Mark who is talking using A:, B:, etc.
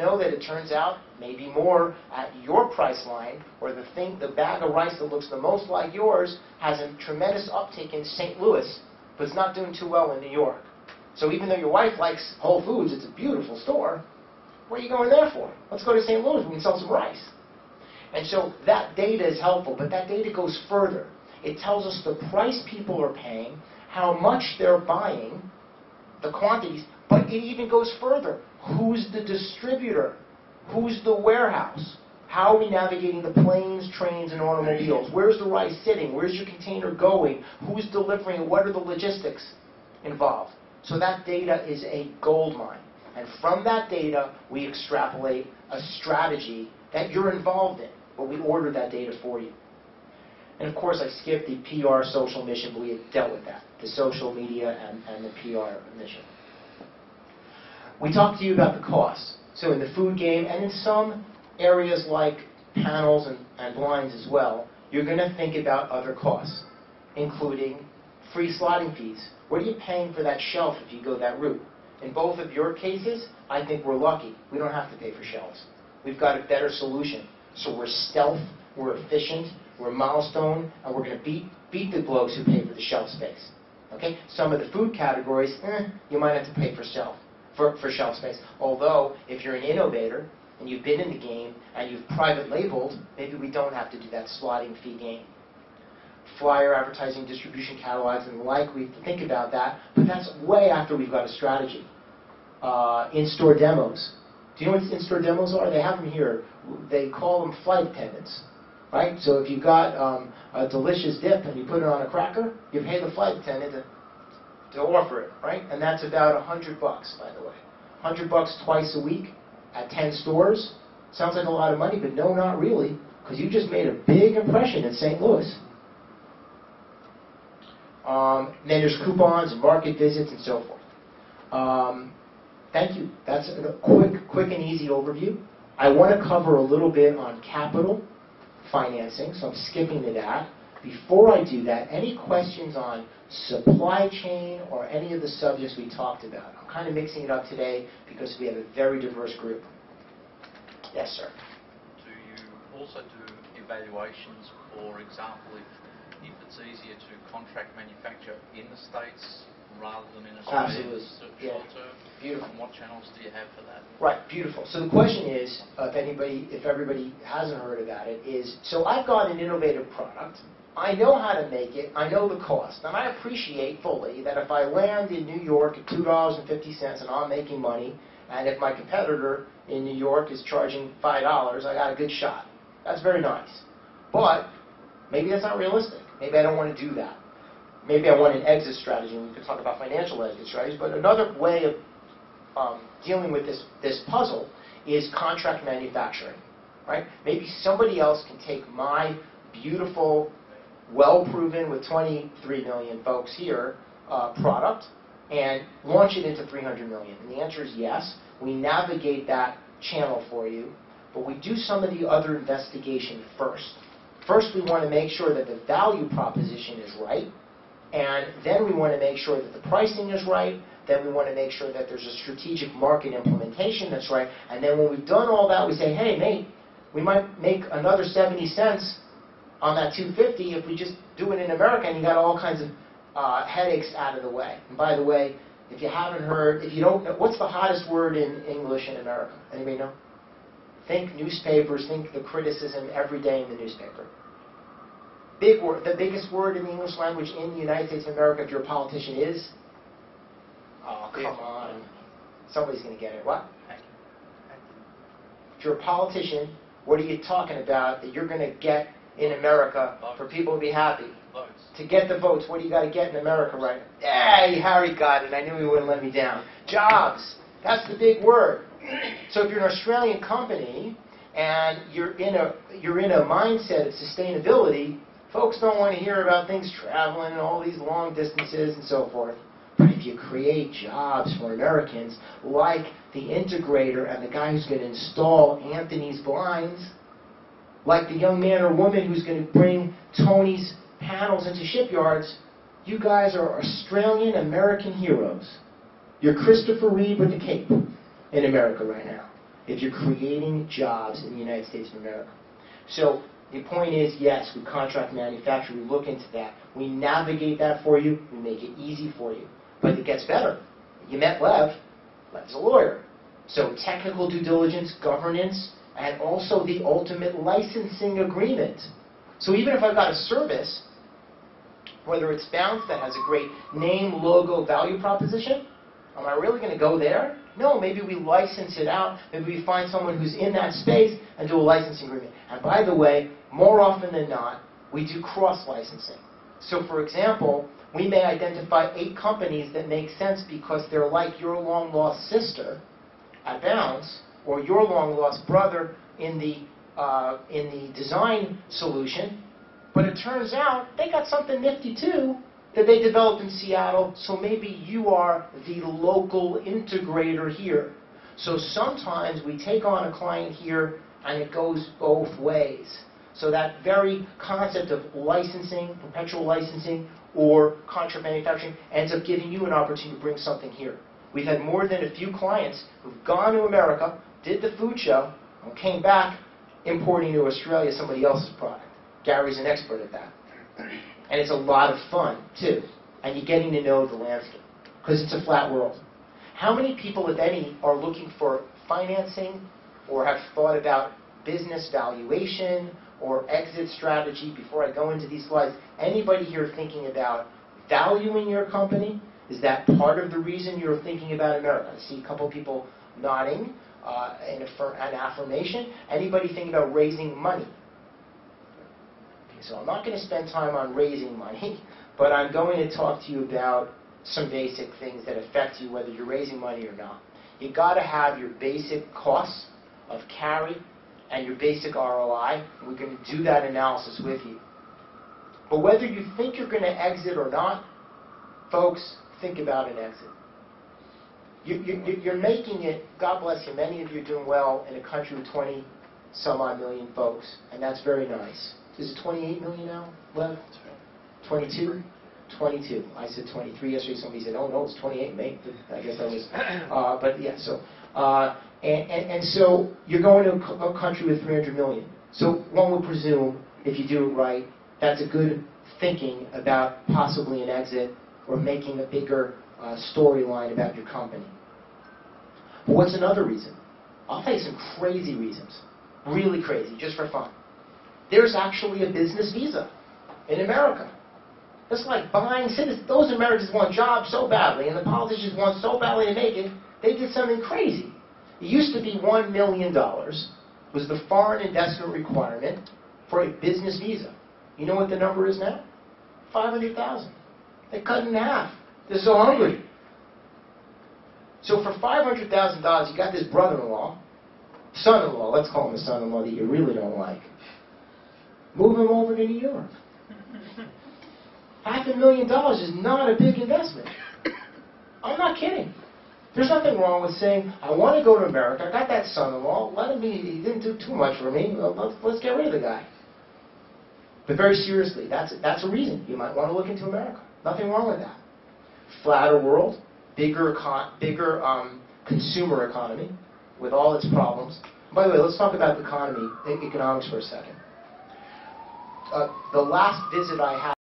A: know that it turns out maybe more at your price line, or the bag of rice that looks the most like yours has a tremendous uptick in St. Louis, but it's not doing too well in New York. So even though your wife likes Whole Foods, it's a beautiful store, what are you going there for? Let's go to St. Louis, we can sell some rice. And so that data is helpful, but that data goes further. It tells us the price people are paying, how much they're buying, the quantities, but it even goes further. Who's the distributor? Who's the warehouse? How are we navigating the planes, trains, and automobiles? Where's the rice sitting? Where's your container going? Who's delivering it? What are the logistics involved? So that data is a gold mine. And from that data, we extrapolate a strategy that you're involved in, but we ordered that data for you. And of course, I skipped the PR social mission, but we had dealt with that, the social media and the PR mission. We talked to you about the costs. So in the food game, and in some areas like panels and blinds as well, you're going to think about other costs, including free slotting fees. What are you paying for that shelf if you go that route? In both of your cases, I think we're lucky. We don't have to pay for shelves. We've got a better solution. So we're stealth, we're efficient, we're milestone, and we're going to beat the blokes who pay for the shelf space. Okay? Some of the food categories, you might have to pay for shelf space. Although, if you're an innovator, and you've been in the game, and you've private labeled, maybe we don't have to do that slotting fee game. Flyer, advertising, distribution catalogs, and the like, we think about that, but that's way after we've got a strategy. In-store demos. Do you know what in-store demos are? They have them here. They call them flight attendants, right? So if you've got a delicious dip and you put it on a cracker, you pay the flight attendant to offer it, right? And that's about $100, by the way. $100 twice a week at 10 stores. Sounds like a lot of money, but no, not really, because you just made a big impression in St. Louis. Then there's coupons and market visits and so forth. Thank you. That's a quick and easy overview. I want to cover a little bit on capital financing, so I'm skipping to that. Before I do that, any questions on supply chain or any of the subjects we talked about? I'm kind of mixing it up today because we have a very diverse group. Yes, sir.
B: Do you also do evaluations, for example, if it's easier to contract manufacture in the States rather than in Australia?
A: Absolutely.
B: Short term?
A: Beautiful.
B: And what channels do you have for that?
A: Right, beautiful. So the question is, if everybody hasn't heard about it, is, so I've got an innovative product. I know how to make it. I know the cost. And I appreciate fully that if I land in New York at $2.50 and I'm making money, and if my competitor in New York is charging $5, I got a good shot. That's very nice. But maybe that's not realistic. Maybe I don't want to do that. Maybe I want an exit strategy, and we could talk about financial exit strategies, but another way of dealing with this puzzle is contract manufacturing, right? Maybe somebody else can take my beautiful, well-proven with 23 million folks here product and launch it into 300 million. And the answer is yes. We navigate that channel for you, but we do some of the other investigation first. First, we want to make sure that the value proposition is right, and then we want to make sure that the pricing is right. Then we want to make sure that there's a strategic market implementation that's right. And then when we've done all that, we say, hey, mate, we might make another 70 cents on that 250 if we just do it in America, and you got all kinds of headaches out of the way. And by the way, if you haven't heard, if you don't know, what's the hottest word in English in America? Anybody know? Think newspapers, think the criticism every day in the newspaper. Big word, the biggest word in the English language in the United States of America, if you're a politician, is? Oh, come on. Somebody's going to get it. What? If you're a politician, what are you talking about that you're going to get in America for people to be happy?
B: Votes.
A: To get the votes, what do you got to get in America right now? Hey, Harry got it. I knew he wouldn't let me down. Jobs. That's the big word. So if you're an Australian company and you're in a mindset of sustainability, folks don't want to hear about things traveling and all these long distances and so forth. But if you create jobs for Americans, like the integrator and the guy who's going to install Anthony's blinds, like the young man or woman who's going to bring Tony's panels into shipyards, you guys are Australian-American heroes. You're Christopher Reeve with the cape in America right now. if you're creating jobs in the United States of America. So the point is, yes, we contract manufacture, we look into that. We navigate that for you, we make it easy for you. But it gets better. You met Lev. Lev's a lawyer. So technical due diligence, governance, and also the ultimate licensing agreement. So even if I've got a service, whether it's Bounce that has a great name, logo, value proposition, am I really going to go there? No, maybe we license it out. Maybe we find someone who's in that space and do a licensing agreement. And by the way, more often than not, we do cross-licensing. So for example, we may identify 8 companies that make sense because they're like your long-lost sister at Bounce or your long-lost brother in the design solution. But it turns out they got something nifty too that they developed in Seattle, so maybe you are the local integrator here. So sometimes we take on a client here and it goes both ways. So that very concept of licensing, perpetual licensing, or contract manufacturing ends up giving you an opportunity to bring something here. We've had more than a few clients who've gone to America, did the food show, and came back importing to Australia somebody else's product. Gary's an expert at that. And it's a lot of fun, too. And you're getting to know the landscape, because it's a flat world. How many people, if any, are looking for financing or have thought about business valuation or exit strategy? Before I go into these slides, anybody here thinking about valuing your company? Is that part of the reason you're thinking about America? I see a couple people nodding in an affirmation. Anybody thinking about raising money? So I'm not going to spend time on raising money, but I'm going to talk to you about some basic things that affect you whether you're raising money or not. You've got to have your basic costs of carry and your basic ROI. We're going to do that analysis with you. But whether you think you're going to exit or not, folks, think about an exit. You're making it, God bless you, many of you are doing well in a country with 20-some-odd million folks, and that's very nice. Is it 28 million now, Lev? 22? 22. I said 23 yesterday. Somebody said, oh, no, it's 28, mate. I guess that was... but, yeah, so... And so you're going to a country with 300 million. So one would presume, if you do it right, that's a good thinking about possibly an exit or making a bigger storyline about your company. But what's another reason? I'll tell you some crazy reasons. Really crazy, just for fun. There's actually a business visa in America. It's like buying citizens. Those Americans want jobs so badly, and the politicians want so badly to make it, they did something crazy. It used to be $1 million was the foreign investment requirement for a business visa. You know what the number is now? 500,000. They cut it in half. They're so hungry. So for $500,000, you got this brother-in-law, son-in-law, let's call him a son-in-law that you really don't like. Move him over to New York. $500,000 is not a big investment. I'm not kidding. There's nothing wrong with saying, I want to go to America. I got that son-in-law. Let him be. He didn't do too much for me. Let's get rid of the guy. But very seriously, that's a reason. You might want to look into America. Nothing wrong with that. Flatter world, bigger consumer economy with all its problems. By the way, let's talk about economics for a second. The last visit I had